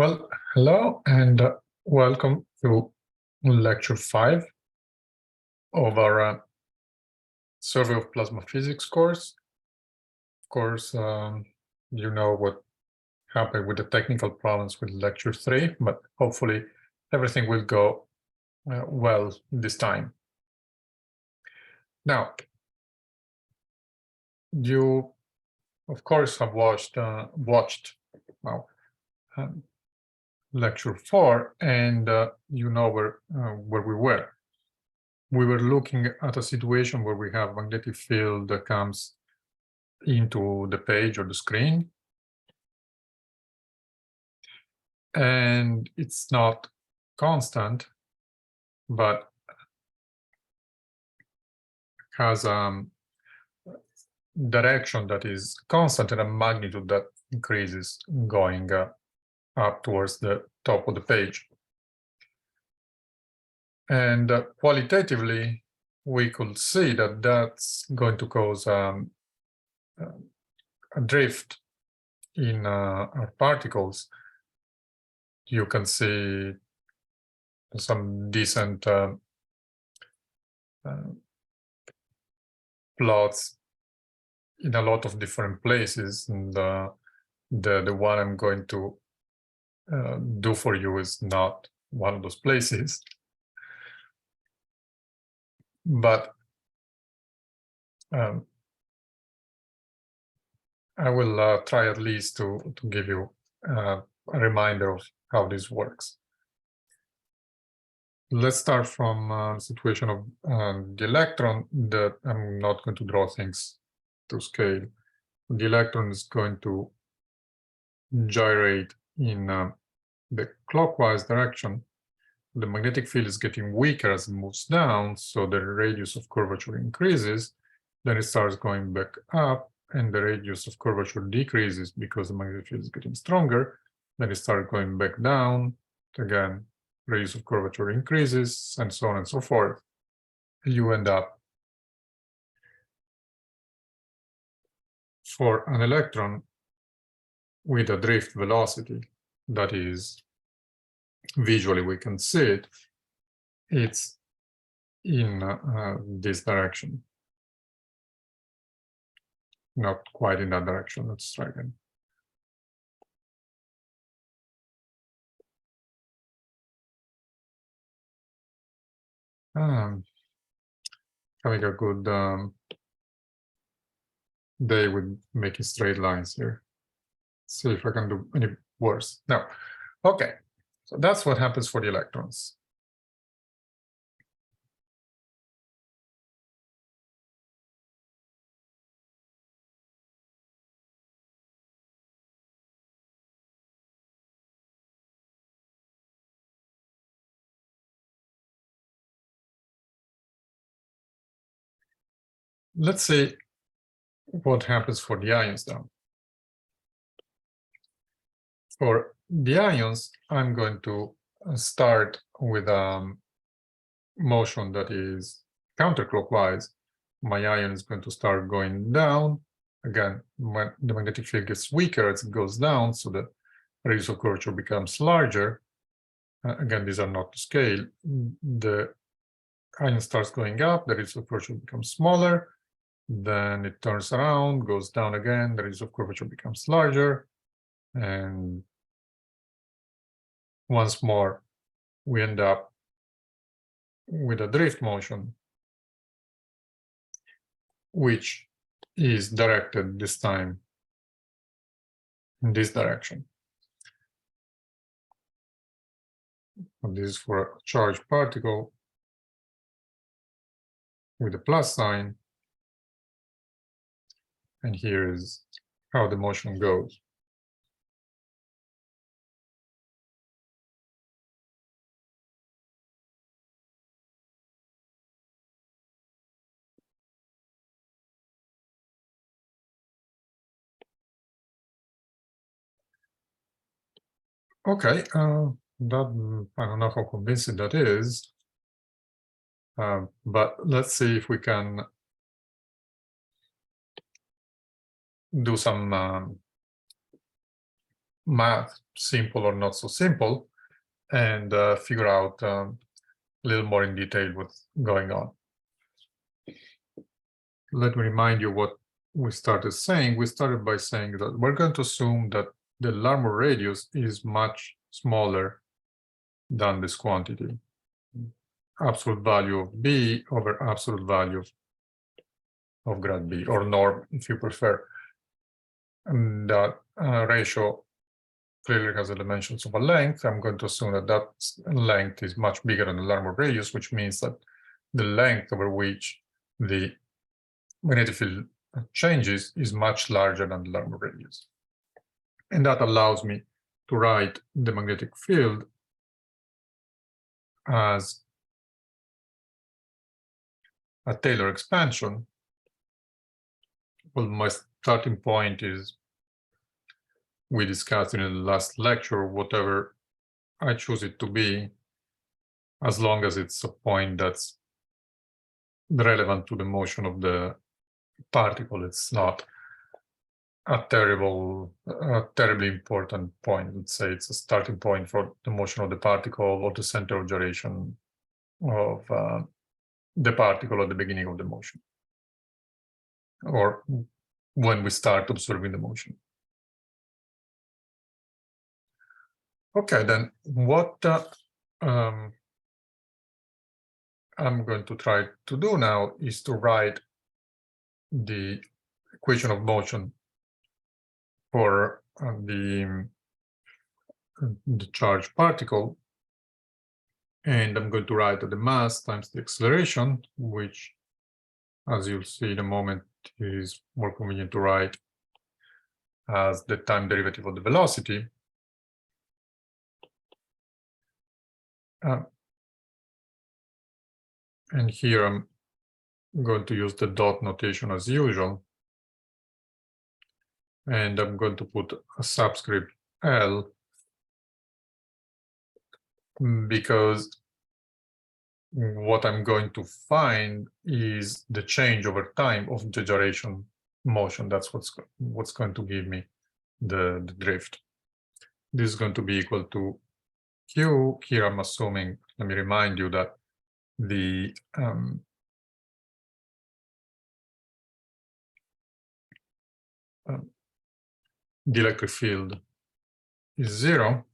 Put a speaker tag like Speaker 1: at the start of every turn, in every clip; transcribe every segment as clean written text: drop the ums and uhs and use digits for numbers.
Speaker 1: Well, hello and welcome to lecture 5 of our Survey of Plasma Physics course. Of course, you know what happened with the technical problems with lecture 3, but hopefully everything will go well this time. Now, you, of course, have watched lecture 4, and you know where we were. We were looking at a situation where we have magnetic field that comes into the page or the screen, and it's not constant, but has a direction that is constant and a magnitude that increases going up towards the top of the page. And qualitatively, we could see that that's going to cause a drift in our particles. You can see some decent plots in a lot of different places, and the one I'm going to do for you is not one of those places. But I will try at least to give you a reminder of how this works. Let's start from a situation of the electron that I'm not going to draw things to scale. The electron is going to gyrate in the clockwise direction. The magnetic field is getting weaker as it moves down, so the radius of curvature increases. Then it starts going back up, and the radius of curvature decreases because the magnetic field is getting stronger. Then it starts going back down. Again, radius of curvature increases, and so on and so forth. You end up, for an electron, with a drift velocity that is, visually we can see it, it's in this direction. Not quite in that direction. Let's try again. Having a good day with making straight lines here. See if I can do any worse. No. Okay. So that's what happens for the electrons. Let's see what happens for the ions now. For the ions, I'm going to start with a motion that is counterclockwise. My ion is going to start going down. Again, when the magnetic field gets weaker as it goes down, so the radius of curvature becomes larger. Again, these are not to scale. The ion starts going up, the radius of curvature becomes smaller. Then it turns around, goes down again, the radius of curvature becomes larger. And once more, we end up with a drift motion, which is directed this time in this direction. And this is for a charged particle with a plus sign. And here is how the motion goes. Okay, that I don't know how convincing that is, but let's see if we can do some math, simple or not so simple, and figure out a little more in detail what's going on. Let me remind you what we started saying. We started by saying that we're going to assume that the Larmor radius is much smaller than this quantity. Absolute value of B over absolute value of grad B, or norm if you prefer. And that ratio clearly has the dimensions of a length. I'm going to assume that that length is much bigger than the Larmor radius, which means that the length over which the magnetic field changes is much larger than the Larmor radius. And that allows me to write the magnetic field as a Taylor expansion. Well, my starting point is, we discussed in the last lecture, whatever I choose it to be, as long as it's a point that's relevant to the motion of the particle. It's not a terribly important point. Let's say it's a starting point for the motion of the particle or the center of gyration of the particle at the beginning of the motion, or when we start observing the motion. Okay, then what I'm going to try to do now is to write the equation of motion for the charged particle, and I'm going to write the mass times the acceleration, which, as you'll see in a moment, is more convenient to write as the time derivative of the velocity. And here I'm going to use the dot notation as usual. And I'm going to put a subscript L, because what I'm going to find is the change over time of the gyration motion. That's what's going to give me the drift. This is going to be equal to Q. Here I'm assuming, let me remind you that the electric field is 0.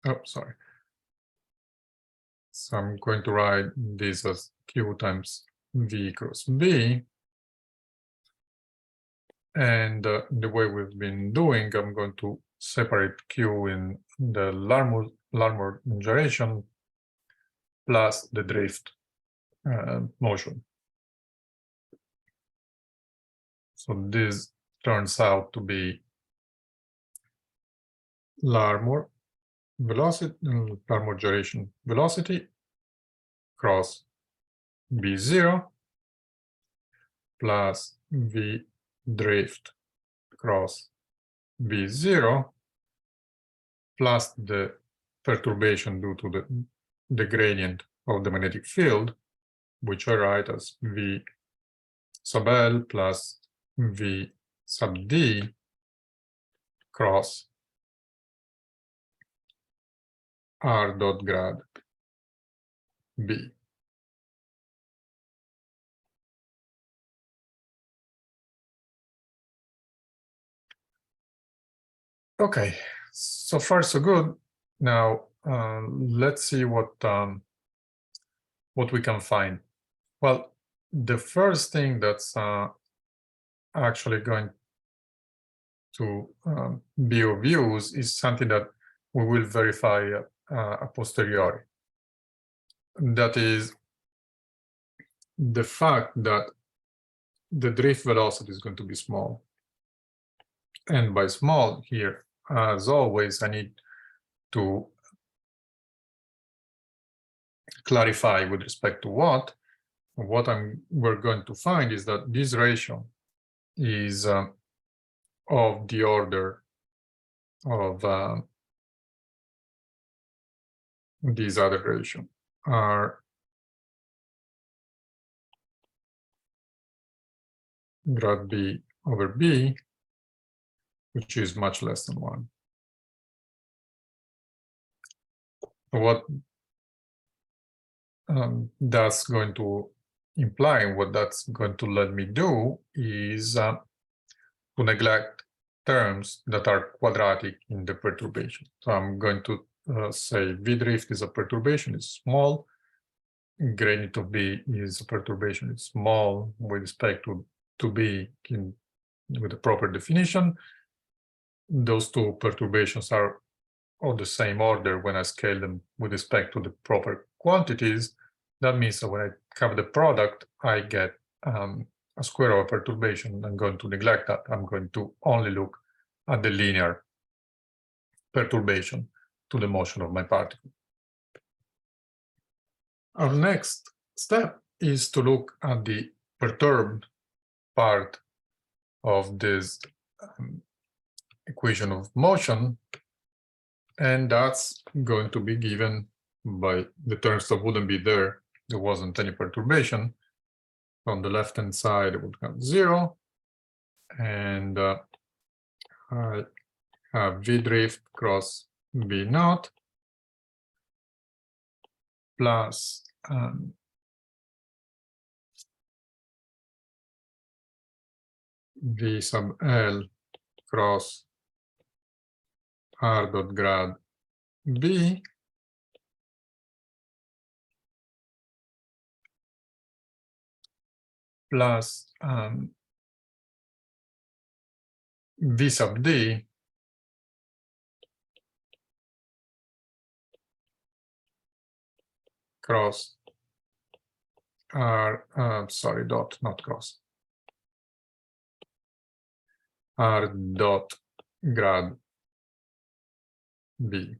Speaker 1: Oh, sorry. So I'm going to write this as Q times V cross B. And the way we've been doing, I'm going to separate Q in the Larmor gyration plus the drift motion. So this turns out to be Larmor velocity, Larmor gyration velocity cross V0 plus V drift cross V0 plus the perturbation due to the gradient of the magnetic field, which I write as V sub L plus V sub D cross R dot grad B. Okay, so far so good. Now let's see what we can find. Well, the first thing that's actually going to be of use is something that we will verify a posteriori. That is the fact that the drift velocity is going to be small. And by small here, as always, I need to clarify with respect to what. What we're going to find is that this ratio is of the order of this other ratio, R grad B over B, which is much less than 1. What that's going to imply, what that's going to let me do is to neglect terms that are quadratic in the perturbation. So I'm going to say V drift is a perturbation, it's small. Gradient of B is a perturbation, it's small with respect to B with the proper definition. Those two perturbations are of the same order when I scale them with respect to the proper quantities. That means that when I have the product, I get a square of a perturbation. I'm going to neglect that. I'm going to only look at the linear perturbation to the motion of my particle. Our next step is to look at the perturbed part of this equation of motion, and that's going to be given by the terms that wouldn't be there. There wasn't any perturbation. On the left-hand side, it would have 0, and I have V drift cross V naught plus V sub L cross R dot grad B plus V sub D cross R, sorry, dot, not cross, R dot grad B.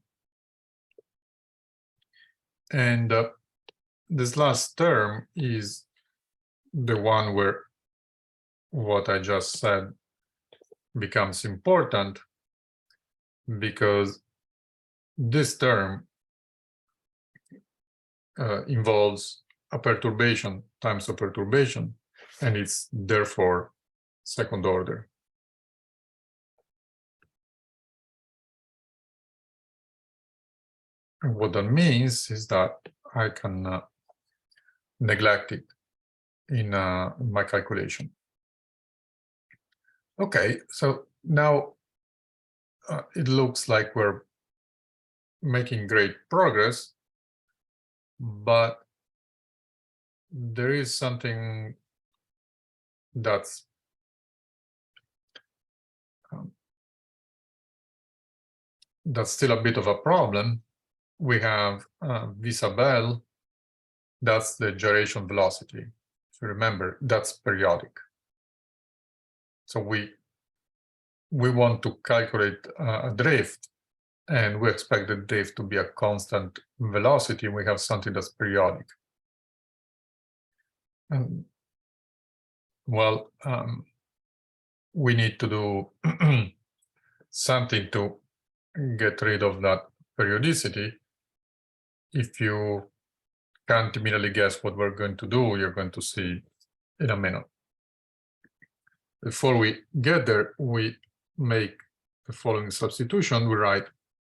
Speaker 1: And this last term is the one where what I just said becomes important, because this term involves a perturbation times a perturbation, and it's therefore second order. And what that means is that I can neglect it in my calculation. Okay, so now it looks like we're making great progress, but there is something that's still a bit of a problem. We have V sub L, that's the gyration velocity. So remember, that's periodic. So we want to calculate a drift, and we expect the drift to be a constant velocity. We have something that's periodic. And well, we need to do something to get rid of that periodicity. If you can't immediately guess what we're going to do, you're going to see in a minute. Before we get there, we make the following substitution. We write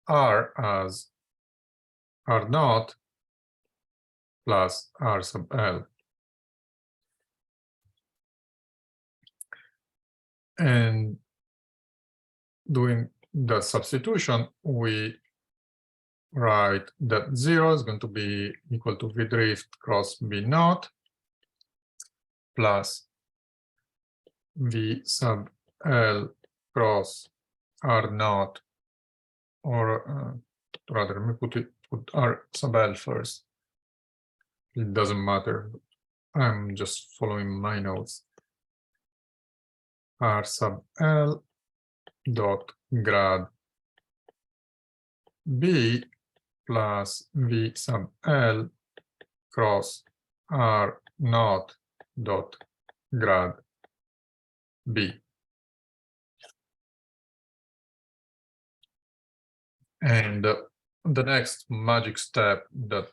Speaker 1: R as R naught plus R sub L. And doing that substitution, we write that 0 is going to be equal to V drift cross V naught plus V sub L cross R naught, or rather, let me put R sub L first. It doesn't matter. I'm just following my notes. R sub L dot grad B plus V sub L cross R naught dot grad B. And the next magic step that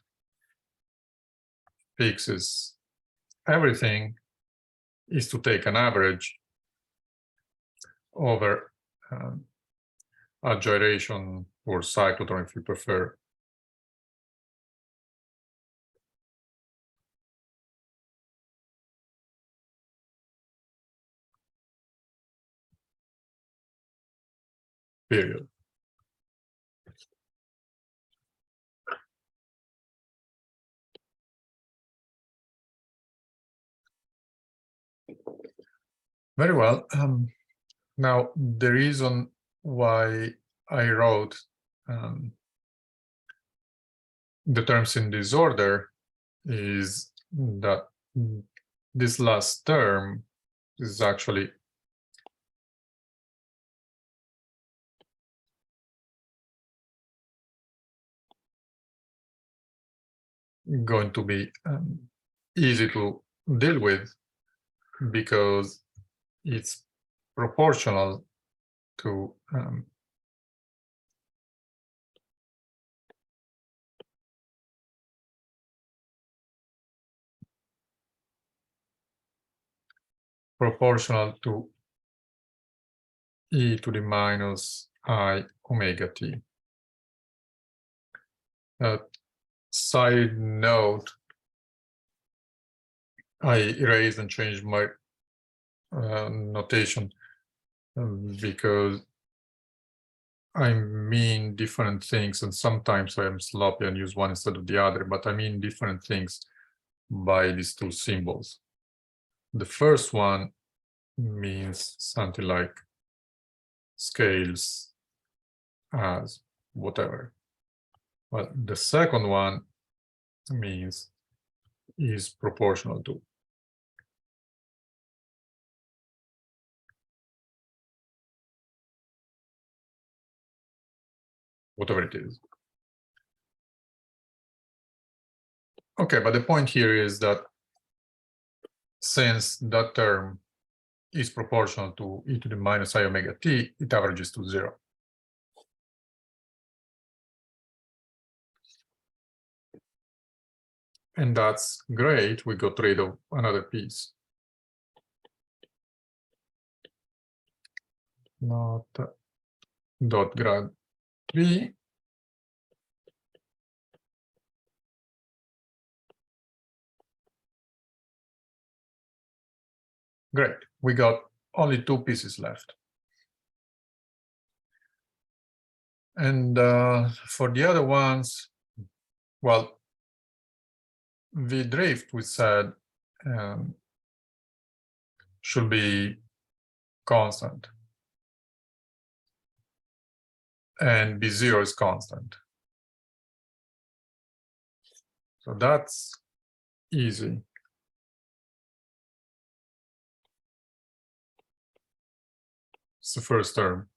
Speaker 1: fixes everything is to take an average over a gyration or cyclotron if you prefer. Period. Very well. Now, the reason why I wrote the terms in this order is that this last term is actually going to be easy to deal with because it's proportional to e to the minus I omega t. Side note, I erased and changed my notation because I mean different things, and sometimes I am sloppy and use one instead of the other, but I mean different things by these two symbols. The first one means something like scales as whatever. Well, the second one means is proportional to. Whatever it is. Okay, but the point here is that since that term is proportional to e to the minus I omega t, it averages to 0. And that's great. We got rid of another piece. Not dot grad b. Great. We got only two pieces left. And for the other ones, well, the drift we said should be constant. And B0 is constant. So that's easy. It's the first term.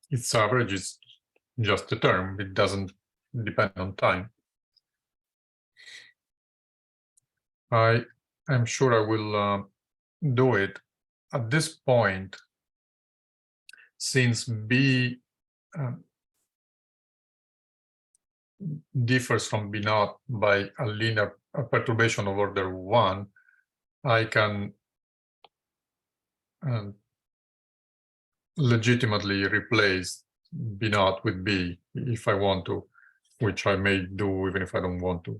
Speaker 1: Its average is just a term. It doesn't depend on time. I am sure I will do it at this point, since B differs from B naught by a linear perturbation of order 1, I can legitimately replace B naught with B if I want to, which I may do even if I don't want to.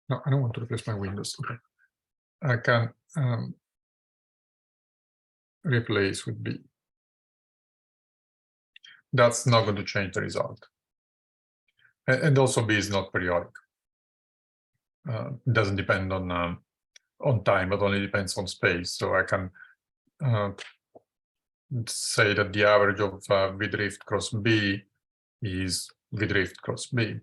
Speaker 1: No, I don't want to replace my windows. Okay. I can replace with B. That's not going to change the result. And also B is not periodic. It doesn't depend on time, but only depends on space. So I can say that the average of V drift cross B is V drift cross B.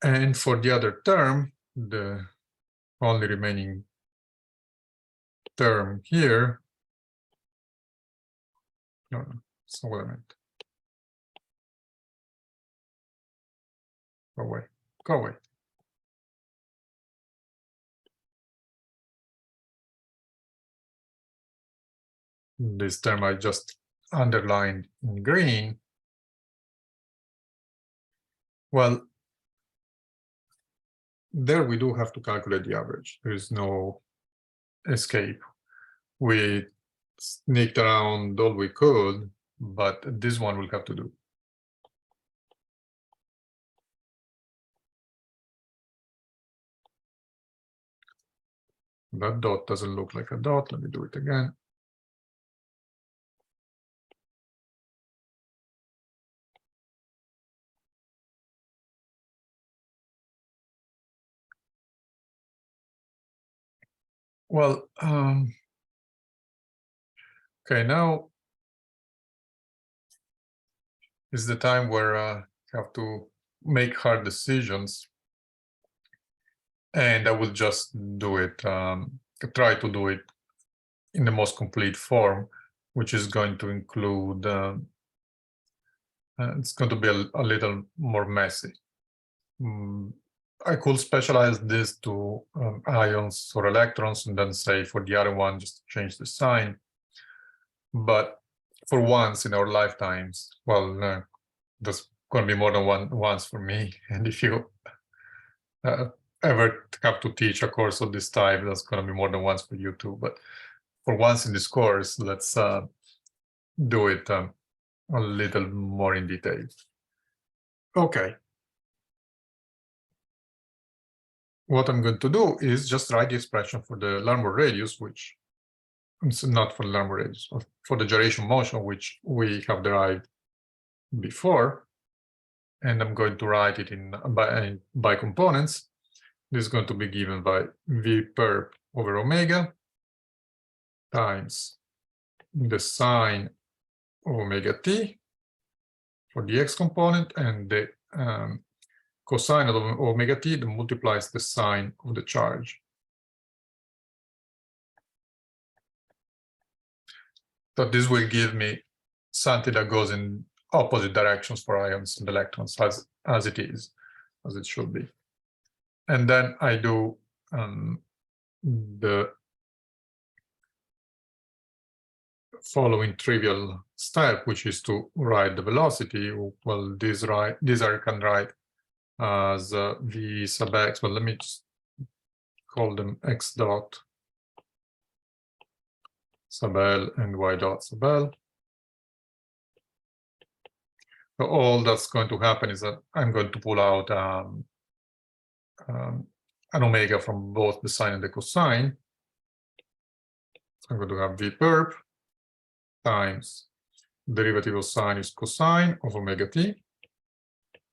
Speaker 1: And for the other term, the only remaining term here, no, that's not what I meant. Go away, go away. This term I just underlined in green Well, there we do have to calculate the average. There is no escape. We sneaked around all we could, but this one we'll have to do. That dot doesn't look like a dot. Let me do it again. Well, okay, now is the time where I have to make hard decisions. And I will just do it, try to do it in the most complete form, which is going to include, it's going to be a little more messy. I could specialize this to ions or electrons, and then say for the other one, just change the sign. But for once in our lifetimes, well, there's going to be more than once for me. And if you ever have to teach a course of this type, that's going to be more than once for you too. But for once in this course, let's do it a little more in detail. Okay. What I'm going to do is just write the expression for the Larmor radius, which it's not for the Larmor radius, for the gyration motion, which we have derived before. And I'm going to write it by components. This is going to be given by V perp over omega times the sine of omega t for the x component, and the cosine of omega t that multiplies the sine of the charge. So this will give me something that goes in opposite directions for ions and electrons, as it is, as it should be. And then I do the following trivial step, which is to write the velocity. Well, these I can write as v sub x. Well, let me just call them x dot sub L and y dot sub L. So all that's going to happen is that I'm going to pull out an omega from both the sine and the cosine. So I'm going to have v perp times derivative of sine is cosine of omega t.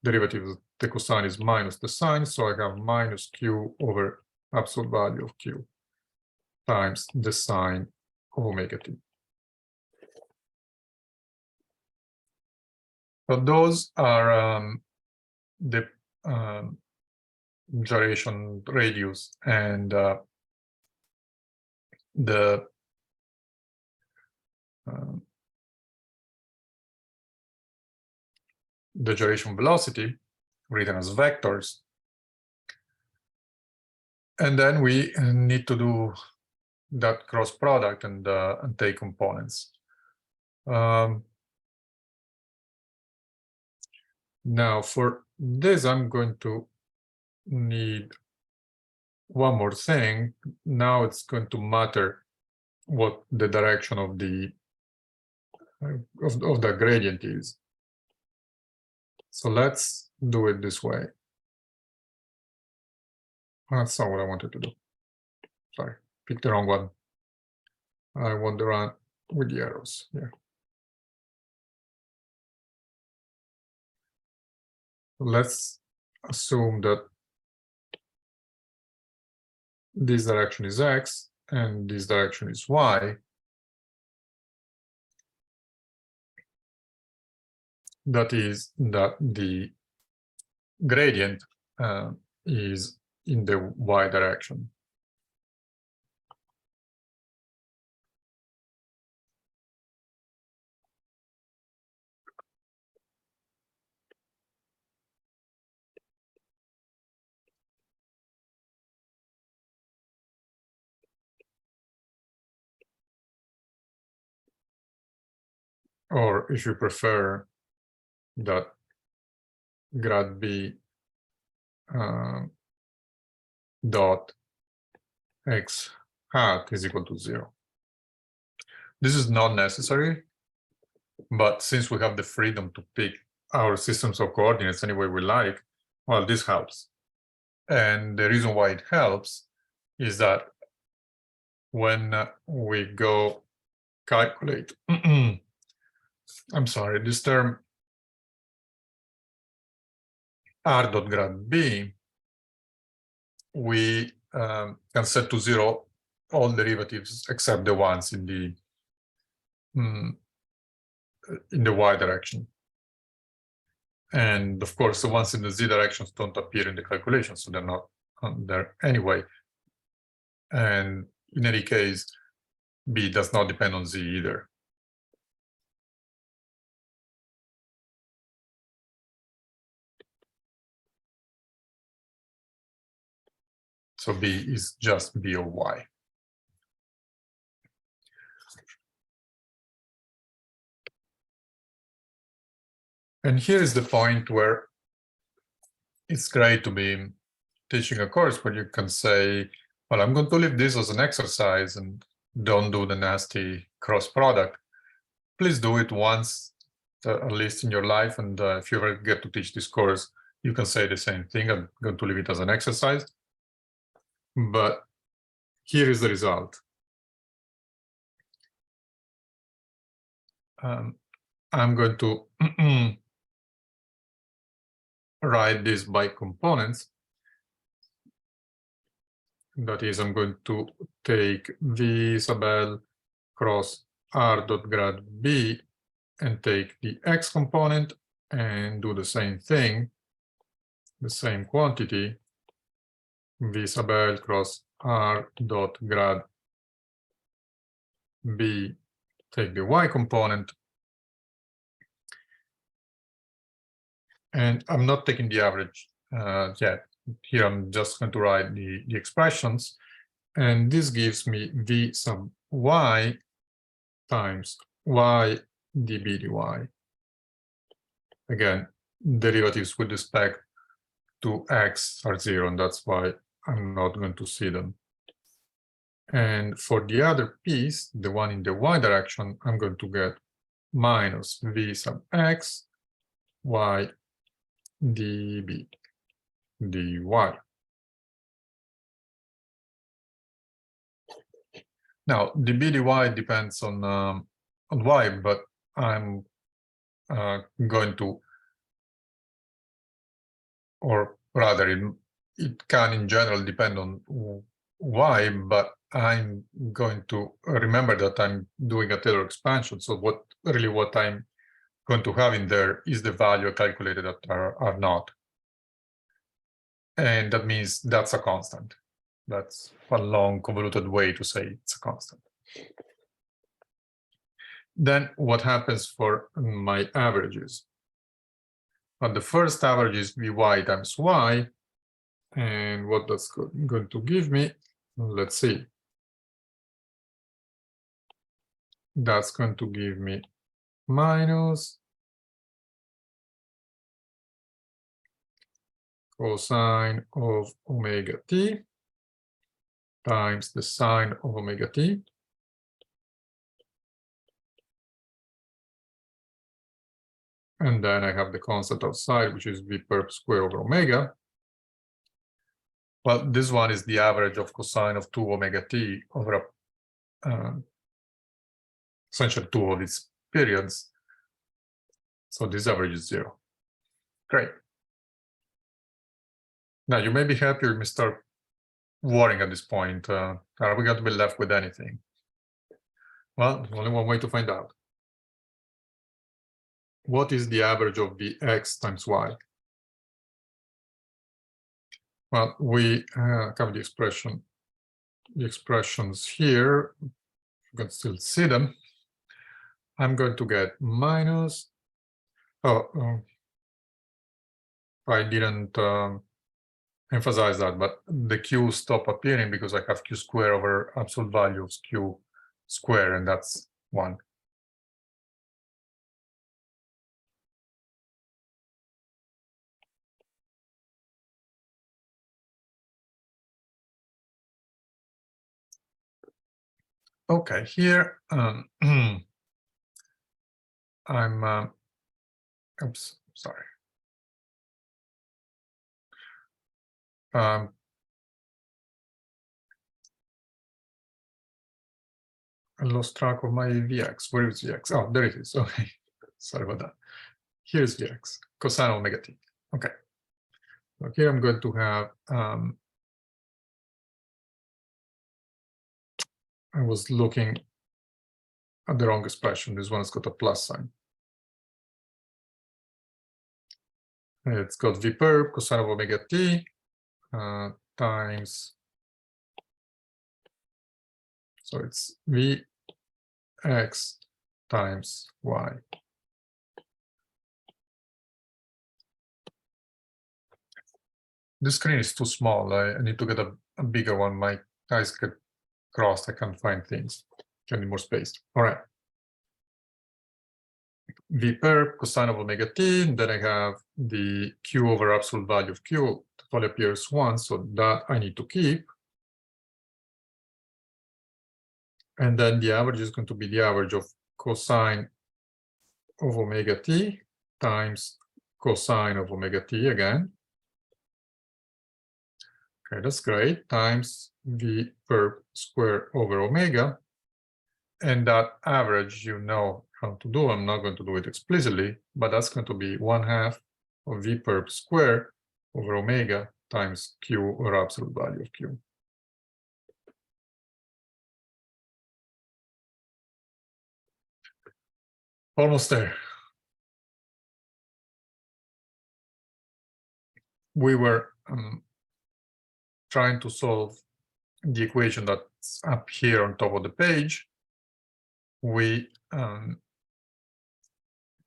Speaker 1: Derivative of the cosine is minus the sine, so I have minus q over absolute value of q times the sine of omega t. So those are the gyration radius and the gyration velocity written as vectors. And then we need to do that cross product and take components. Now for this, I'm going to need one more thing. Now it's going to matter what the direction of the gradient is. So let's do it this way. That's not what I wanted to do. Sorry, picked the wrong one. I want to run with the arrows here. Let's assume that this direction is x and this direction is y. That is that the gradient is in the y direction. Or if you prefer, that grad b dot x hat is equal to 0. This is not necessary, but since we have the freedom to pick our systems of coordinates any way we like, well, this helps. And the reason why it helps is that when we go calculate, I'm sorry, this term r dot grad b, we can set to 0 all derivatives except the ones in the y direction. And of course, the ones in the z directions don't appear in the calculation, so they're not there anyway. And in any case, b does not depend on z either. So b is just b of y. And here is the point where it's great to be teaching a course where you can say, well, I'm going to leave this as an exercise and don't do the nasty cross product. Please do it once, at least in your life. And if you ever get to teach this course, you can say the same thing. I'm going to leave it as an exercise. But here is the result. I'm going to write this by components. That is, I'm going to take v sub l cross r dot grad b and take the x component and do the same thing, the same quantity, v sub l cross r dot grad b, take the y component. And I'm not taking the average yet. Here I'm just going to write the expressions. And this gives me v sub y times y db dy. Again, derivatives with respect to x are 0, and that's why I'm not going to see them. And for the other piece, the one in the y direction, I'm going to get minus v sub x y db dy. Now, db dy depends on y, but I'm going to, or rather, it can in general depend on y, but I'm going to remember that I'm doing a Taylor expansion. So what I'm going to have in there is the value I calculated that are not. And that means that's a constant. That's a long, convoluted way to say it's a constant. Then what happens for my averages? Well, the first average is vy times y. And what that's going to give me, let's see. That's going to give me minus cosine of omega t times the sine of omega t. And then I have the constant outside, which is v perp square over omega. Well, this one is the average of cosine of 2 omega t over essentially 2 of its periods. So this average is 0. Great. Now you may be happy, you may start worrying at this point. Are we going to be left with anything? Well, there's only one way to find out. What is the average of the x times y? Well, we have the expressions here. You can still see them. I'm going to get minus. I didn't emphasize that, but the q stop appearing because I have q square over absolute value of q square, and that's 1. Okay, here I'm oops, sorry. I lost track of my Vx. Where is Vx? Oh, there it is. Okay, sorry about that. Here's Vx, cosine omega t. Okay, so here I'm going to have, I was looking at the wrong expression. This one's got a plus sign. It's got v perp cosine of omega t times, so it's Vx times y. This screen is too small. I need to get a bigger one. My eyes get crossed. I can't find things. I need more space. All right. V perp cosine of omega t. And then I have the q over absolute value of q. It only appears once, so that I need to keep. And then the average is going to be the average of cosine of omega t times cosine of omega t again. Okay, that's great. Times v perp square over omega. And that average, you know how to do. I'm not going to do it explicitly, but that's going to be 1/2 of v perp square over omega times q, or absolute value of q. Almost there. We were trying to solve the equation that's up here on top of the page. We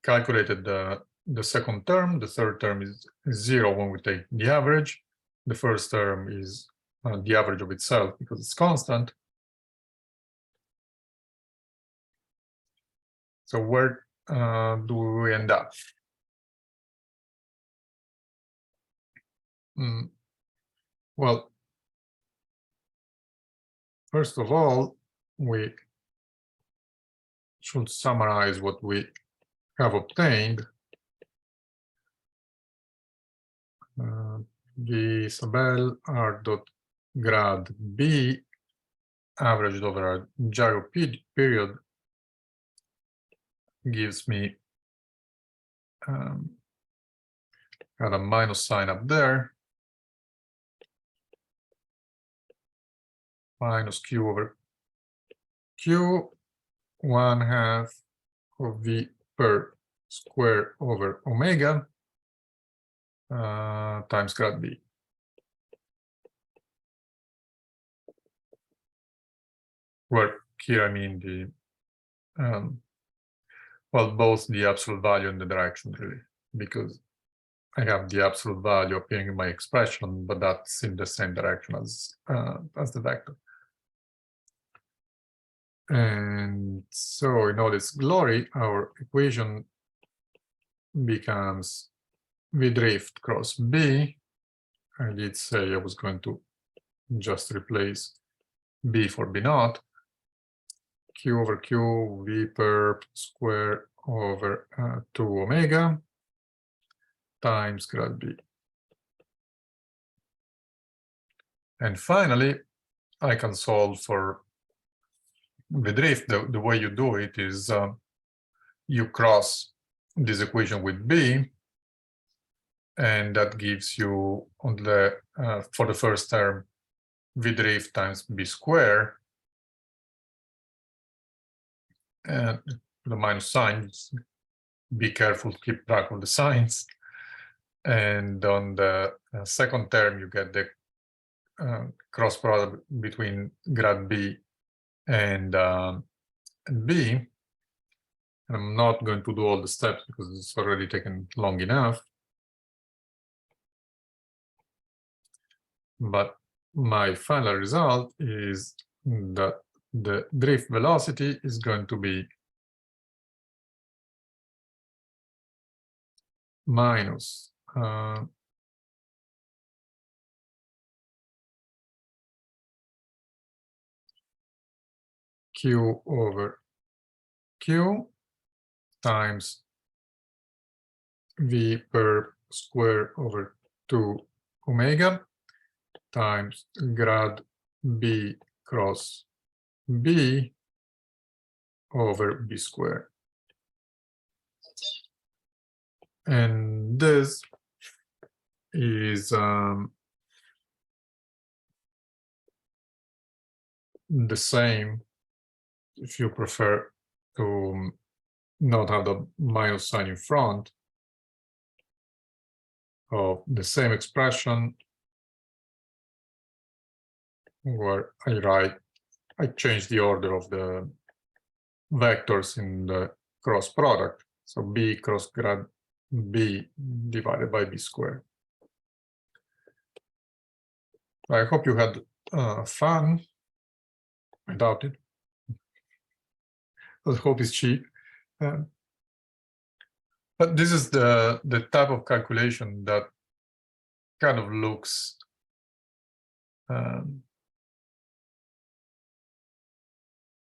Speaker 1: calculated the second term. The third term is 0 when we take the average. The first term is the average of itself because it's constant. So where do we end up? Well, first of all, we should summarize what we have obtained. The sub L r dot grad b averaged over a gyro period gives me got a minus sign up there, minus q over q, 1/2 of v perp square over omega times grad b. Where here I mean the well, both the absolute value and the direction, really, because I have the absolute value appearing in my expression, but that's in the same direction as the vector. And so in all its glory, our equation becomes v drift cross b. I did say I was going to just replace b for b naught. Q over q, v perp square over 2 omega times grad b. And finally, I can solve for the drift. The way you do it is you cross this equation with b, and that gives you on the for the first term v drift times b square, and the minus sign. Be careful to keep track of the signs. And on the second term, you get the cross product between grad b and b. And I'm not going to do all the steps because it's already taken long enough. But my final result is that the drift velocity is going to be minus Q over Q times V per square over 2 omega times grad B cross B over B squared. And this is the same, if you prefer to not have the minus sign in front, of the same expression where I change the order of the vectors in the cross product. So B cross grad B divided by B squared. I hope you had fun. I doubt it. I hope it's cheap. But this is the type of calculation that kind of looks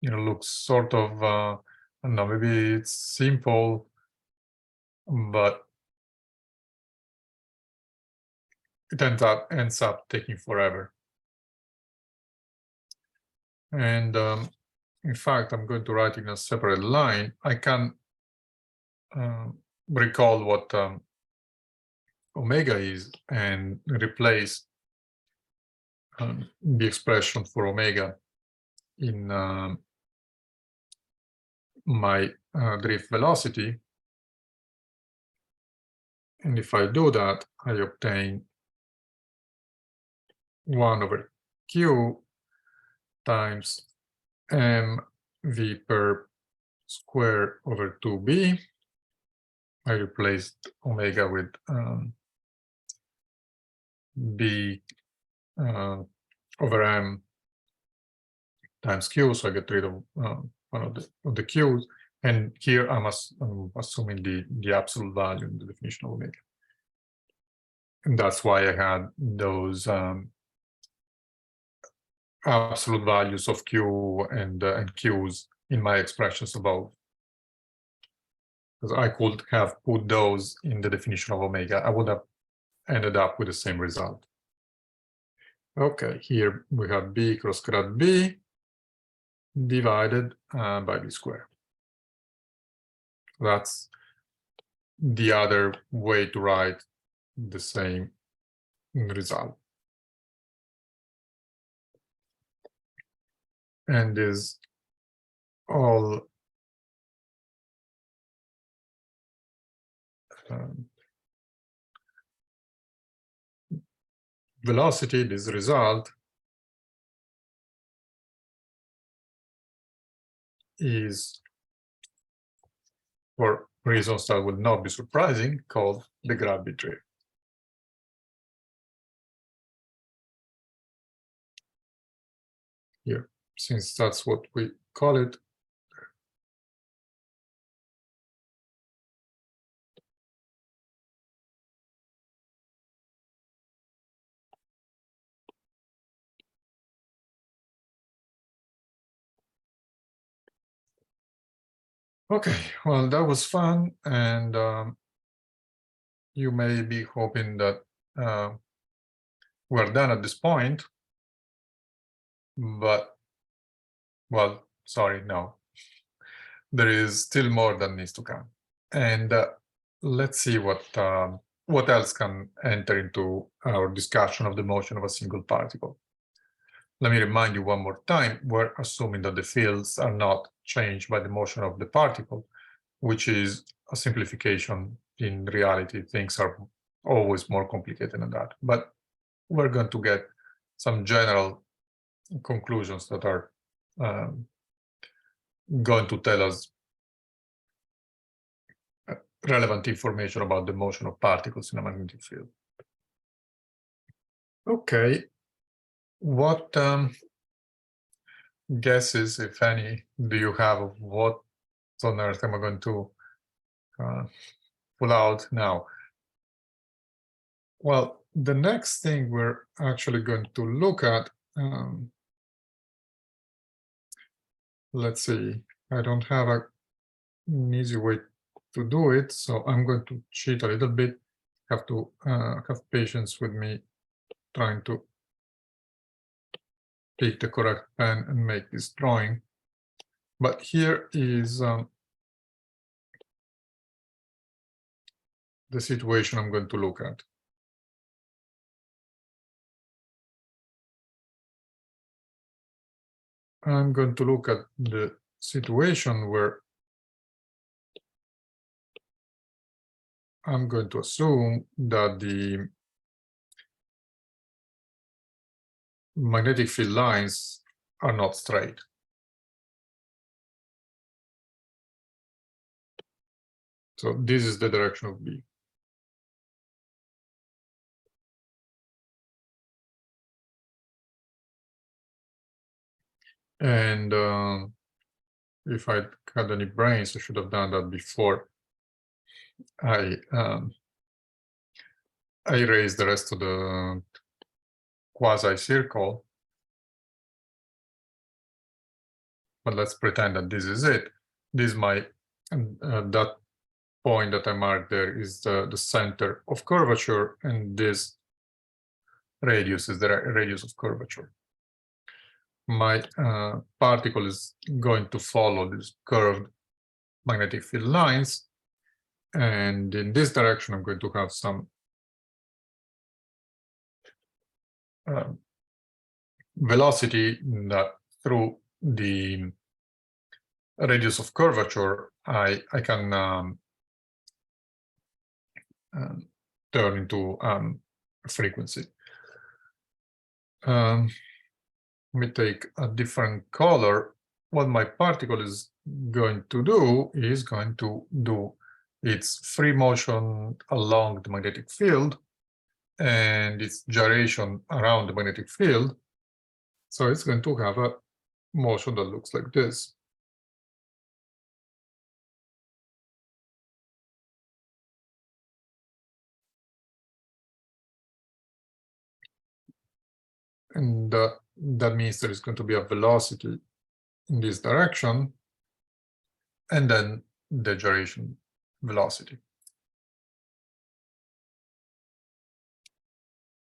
Speaker 1: looks sort of I don't know, maybe it's simple, but it ends up taking forever. And in fact, I'm going to write in a separate line. I can recall what omega is and replace the expression for omega in my drift velocity. And if I do that, I obtain 1 over Q times mv per square over 2b. I replaced omega with b over m times q, so I get rid of one of the q's. And here I'm assuming the absolute value in the definition of omega. And that's why I had those absolute values of q and q's in my expressions above. Because I could have put those in the definition of omega, I would have ended up with the same result. Okay, here we have b cross grad b divided by b squared. That's the other way to write the same result. And is all velocity, this result is, for reasons that will not be surprising, called the grad B drift. Here, since that's what we call it. Okay, well, that was fun, and you may be hoping that we're done at this point, but, well, sorry, no. There is still more that needs to come. And let's see what else can enter into our discussion of the motion of a single particle. Let me remind you one more time, we're assuming that the fields are not changed by the motion of the particle, which is a simplification. In reality, things are always more complicated than that. But we're going to get some general conclusions that are going to tell us relevant information about the motion of particles in a magnetic field. Okay, what guesses, if any, do you have of what on earth am I going to pull out now? Well, the next thing we're actually going to look at let's see, I don't have an easy way to do it, so I'm going to cheat a little bit. Have to have patience with me trying to pick the correct pen and make this drawing. But here is the situation I'm going to look at. I'm going to look at the situation where I'm going to assume that the magnetic field lines are not straight. So this is the direction of B. And if I had any brains, I should have done that before I erase the rest of the quasi-circle. But let's pretend that this is it. This is my, that point that I marked there is the center of curvature, and this radius is the radius of curvature. My particle is going to follow these curved magnetic field lines, and in this direction I'm going to have some velocity that through the radius of curvature I can turn into a frequency. Let me take a different color. What my particle is going to do is going to do its free motion along the magnetic field and its gyration around the magnetic field. So it's going to have a motion that looks like this. And that means there is going to be a velocity in this direction, and then the gyration velocity.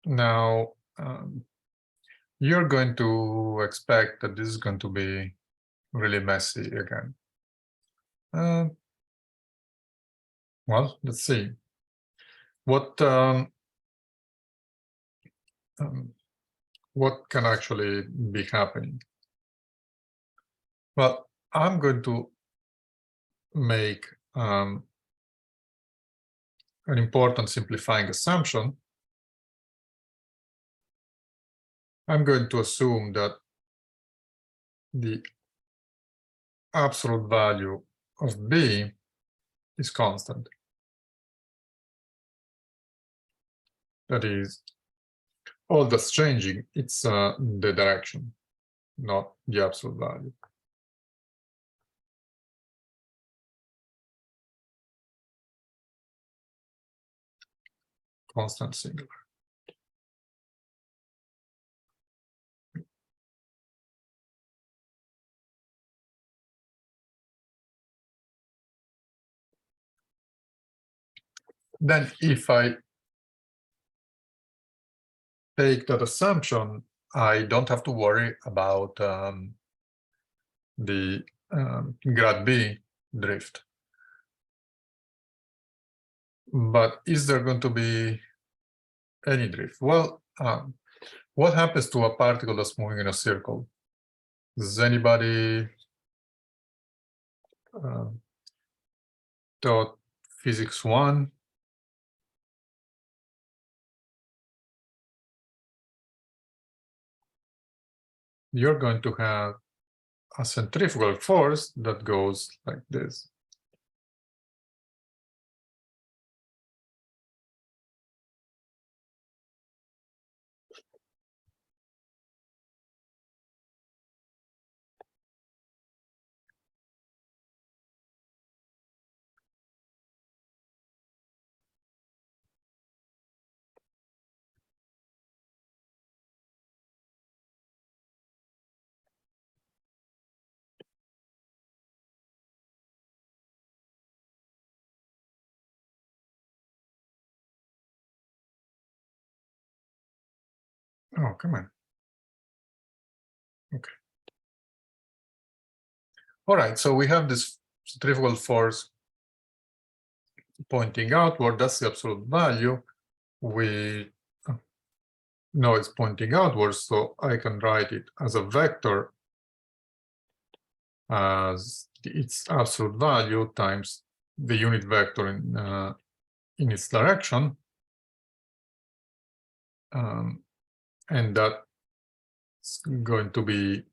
Speaker 1: Now, you're going to expect that this is going to be really messy again. Well, let's see. What can actually be happening? Well, I'm going to make an important simplifying assumption. I'm going to assume that the absolute value of B is constant. That is, all that's changing, it's the direction, not the absolute value. Constant singular. Then if I take that assumption, I don't have to worry about the grad B drift. But is there going to be any drift? Well, what happens to a particle that's moving in a circle? Does anybody taught physics 1? You're going to have a centrifugal force that goes like this. Oh, come on. Okay. All right, so we have this centrifugal force pointing outward. That's the absolute value. We know it's pointing outwards, so I can write it as a vector as its absolute value times the unit vector in its direction. And that's going to be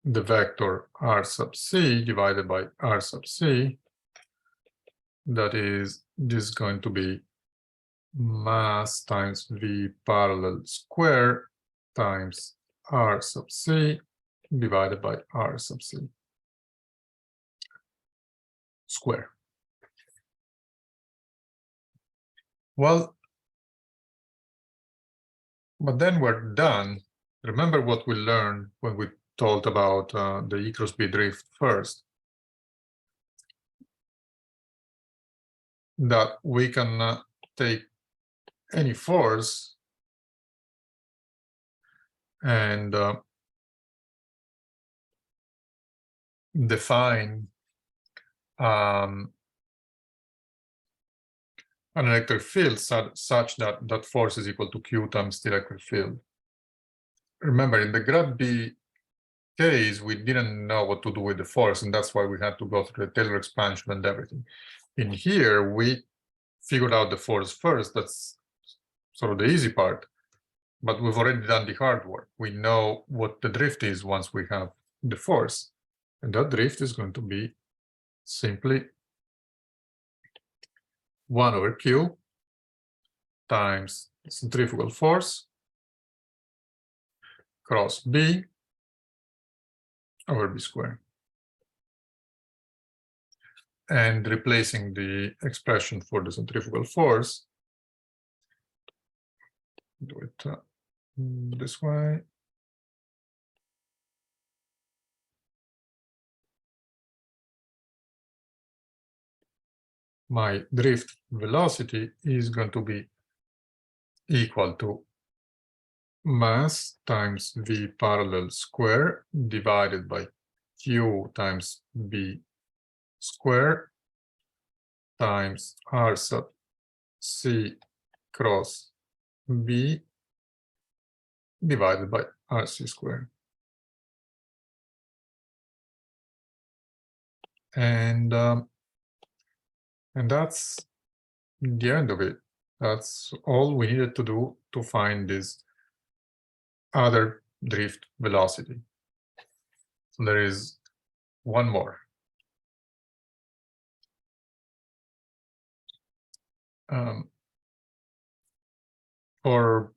Speaker 1: the vector r sub c divided by r sub c. That is, this is going to be mass times v parallel square times r sub c divided by r sub c square. Well, but then we're done. Remember what we learned when we talked about the E cross B drift first, that we can take any force and define an electric field such that that force is equal to Q times the electric field. Remember, in the grad B case, we didn't know what to do with the force, and that's why we had to go through the Taylor expansion and everything. In here, we figured out the force first. That's sort of the easy part, but we've already done the hard work. We know what the drift is once we have the force, and that drift is going to be simply 1 over Q times centrifugal force cross B over B squared. And replacing the expression for the centrifugal force, do it this way. My drift velocity is going to be equal to mass times V parallel square divided by Q times B square times R sub C cross B divided by RC squared. And that's the end of it. That's all we needed to do to find this other drift velocity. So there is one more. For,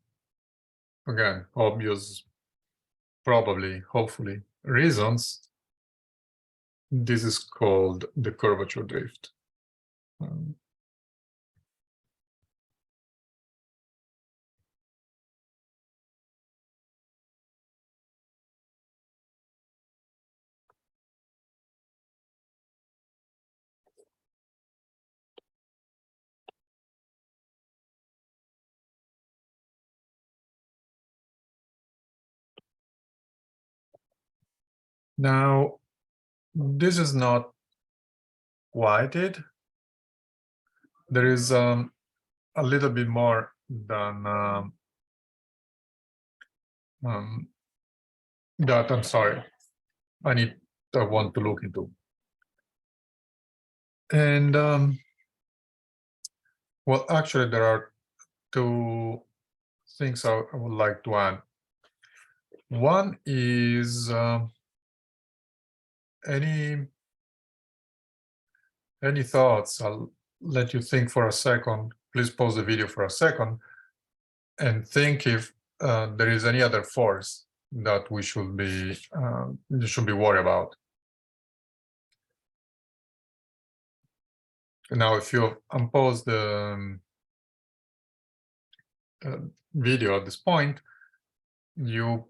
Speaker 1: again, obvious, probably, hopefully, reasons, this is called the curvature drift. Now, this is not quite it. There is a little bit more than that. I'm sorry. I want to look into. And well, actually, there are two things I would like to add. One is any thoughts? I'll let you think for a second. Please pause the video for a second and think if there is any other force that we should be worried about. Now, if you unpause the video at this point, you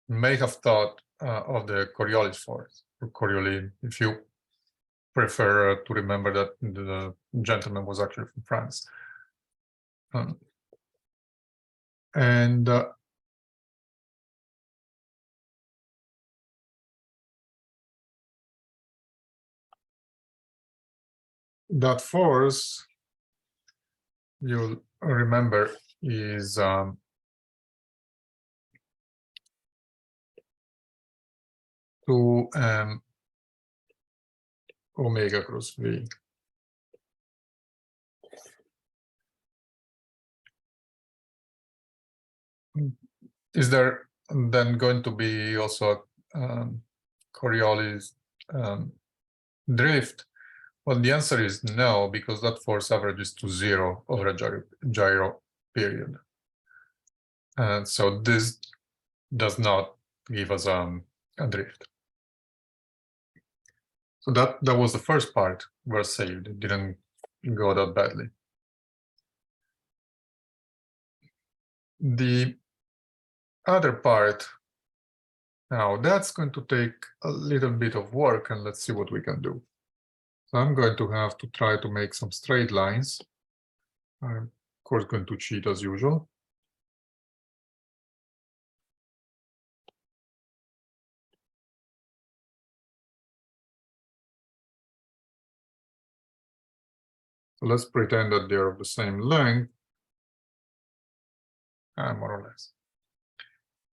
Speaker 1: may have thought of the Coriolis force, or Coriolis, if you prefer to remember that the gentleman was actually from France. And that force, you'll remember, is 2m omega cross v. Is there then going to be also Coriolis drift? Well, the answer is no, because that force averages to 0 over a gyro period. And so this does not give us a drift. So that was the first part were saved. It didn't go that badly. The other part, now that's going to take a little bit of work, and let's see what we can do. So I'm going to have to try to make some straight lines. I'm, of course, going to cheat as usual. So let's pretend that they're of the same length, more or less.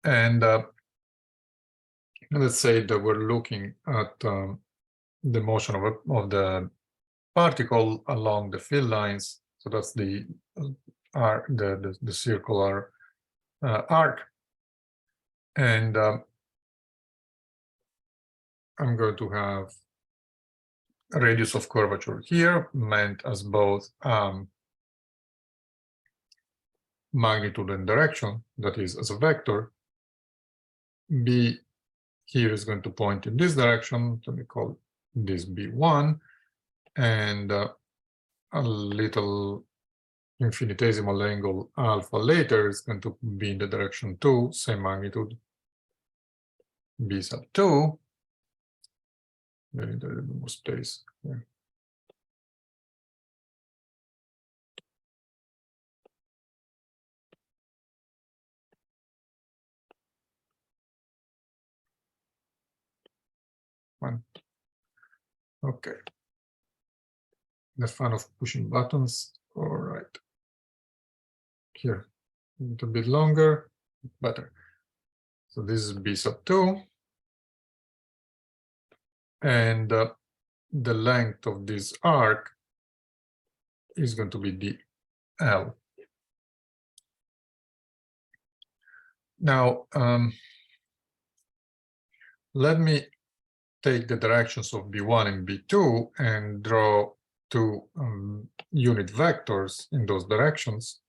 Speaker 1: And let's say that we're looking at the motion of the particle along the field lines. So that's the circular arc. And I'm going to have a radius of curvature here, meant as both magnitude and direction, that is as a vector. B here is going to point in this direction. Let me call this B1, and a little infinitesimal angle alpha later is going to be in the direction 2, same magnitude, B sub 2. Then a little more space here. One. Okay. The fun of pushing buttons. All right. Here, a little bit longer, better. So this is B sub 2. And the length of this arc is going to be dl. Now, let me take the directions of B1 and B2 and draw two unit vectors in those directions.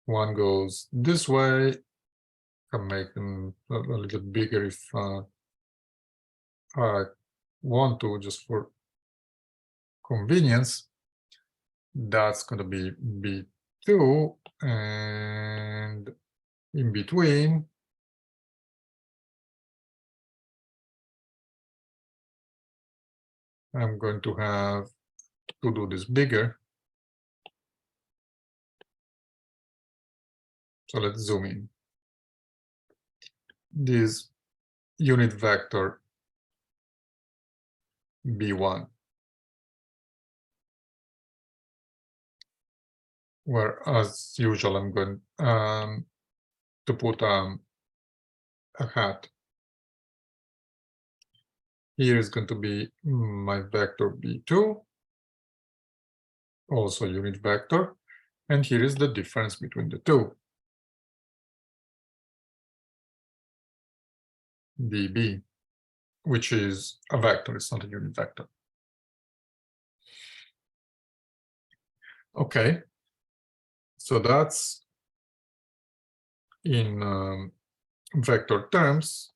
Speaker 1: One goes this way. I can make them a little bigger if I want to, just for convenience. That's going to be B2, and in between, I'm going to have to do this bigger. So let's zoom in. This unit vector B1, where as usual I'm going to put a hat. Here is going to be my vector B2, also unit vector, and here is the difference between the two, dB, which is a vector, it's not a unit vector. Okay, so that's in vector terms,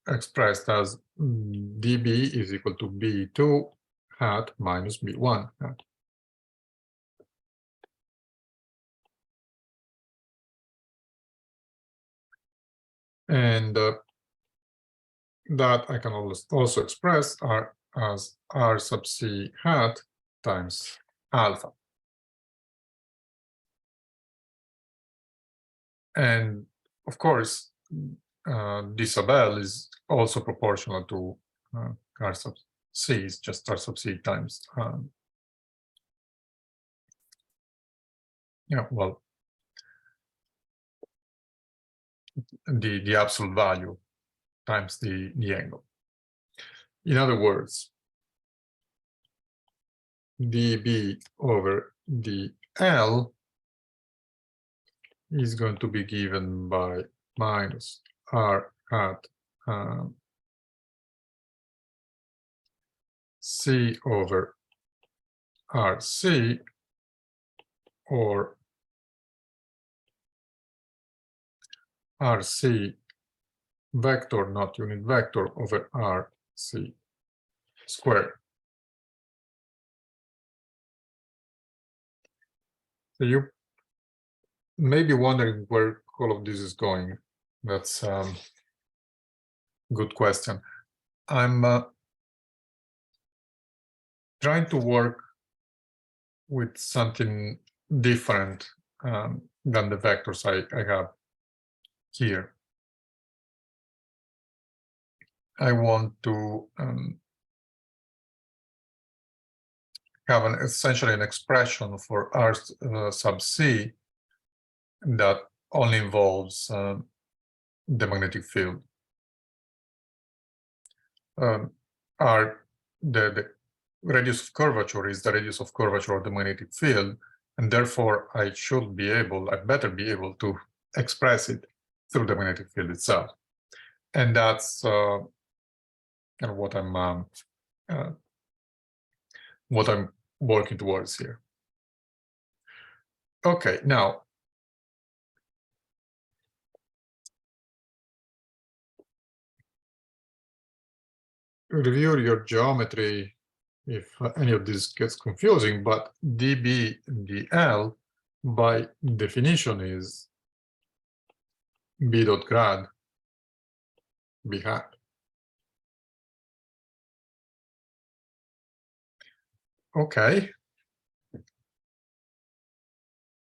Speaker 1: expressed as dB is equal to B2 hat minus B1 hat. And that I can also express as R sub C hat times alpha. And of course, D sub L is also proportional to R sub C is just R sub C times yeah, well, the absolute value times the angle. In other words, dB over dL is going to be given by minus R hat C over RC, or RC vector, not unit vector, over RC squared. So you may be wondering where all of this is going. That's a good question. I'm trying to work with something different than the vectors I have here. I want to have essentially an expression for R sub C that only involves the magnetic field. The radius of curvature is the radius of curvature of the magnetic field, and therefore I better be able to express it through the magnetic field itself. And that's kind of what I'm working towards here. Okay, now review your geometry if any of this gets confusing, but dB dL by definition is B dot grad B hat. Okay.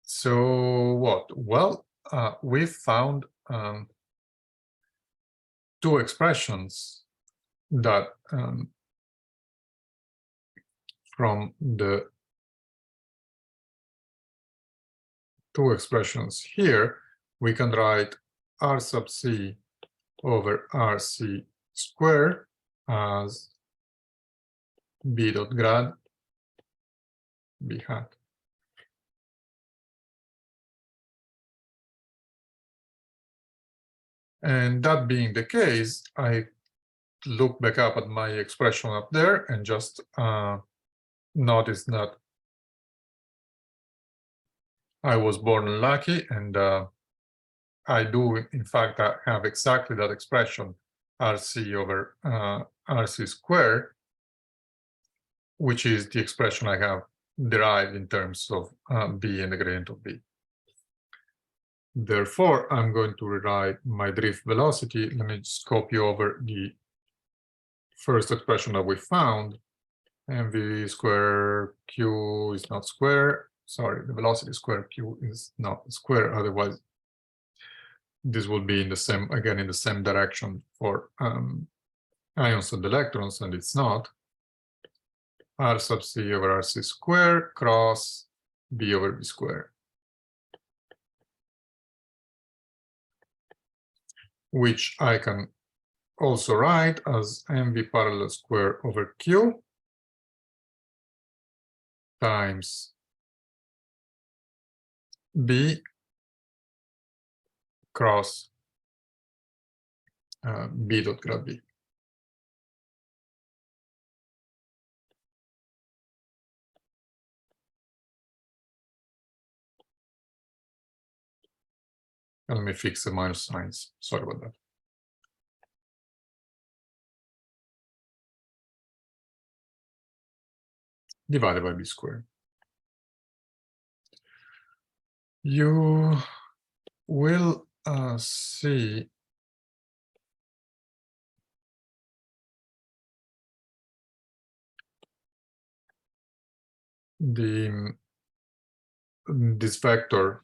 Speaker 1: So what? Well, we found two expressions that from the two expressions here, we can write R sub C over RC squared as B dot grad B hat. And that being the case, I look back up at my expression up there and just notice that I was born lucky, and I do, in fact, have exactly that expression, RC over RC squared, which is the expression I have derived in terms of B and the gradient of B. Therefore, I'm going to rewrite my drift velocity. Let me just copy over the first expression that we found. mv square q is not square. Sorry, the velocity square q is not square. Otherwise, this will be in the same, again, in the same direction for ions and electrons, and it's not. R sub C over RC squared cross B over B squared, which I can also write as mv parallel square over q times B cross B dot grad B. And let me fix the minus signs. Sorry about that. Divided by B squared. You will see this vector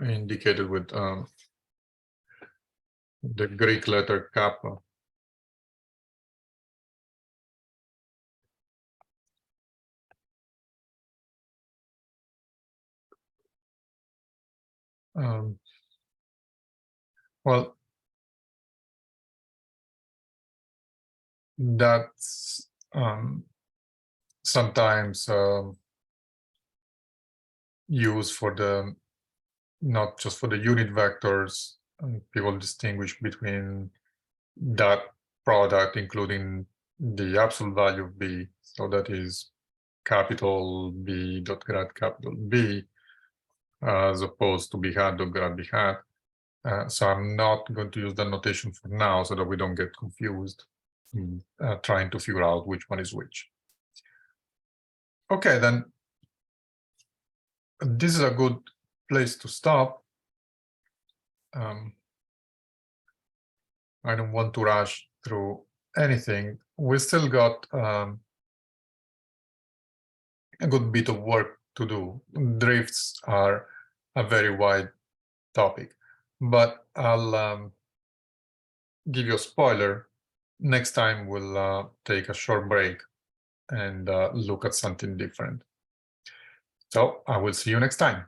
Speaker 1: indicated with the Greek letter kappa. Well, that's sometimes used for the, not just for the unit vectors. People distinguish between that product, including the absolute value of B. So that is capital B dot grad capital B, as opposed to B hat dot grad B hat. So I'm not going to use that notation for now so that we don't get confused trying to figure out which one is which. Okay, then this is a good place to stop. I don't want to rush through anything. We still got a good bit of work to do. Drifts are a very wide topic, but I'll give you a spoiler. Next time we'll take a short break and look at something different. So I will see you next time.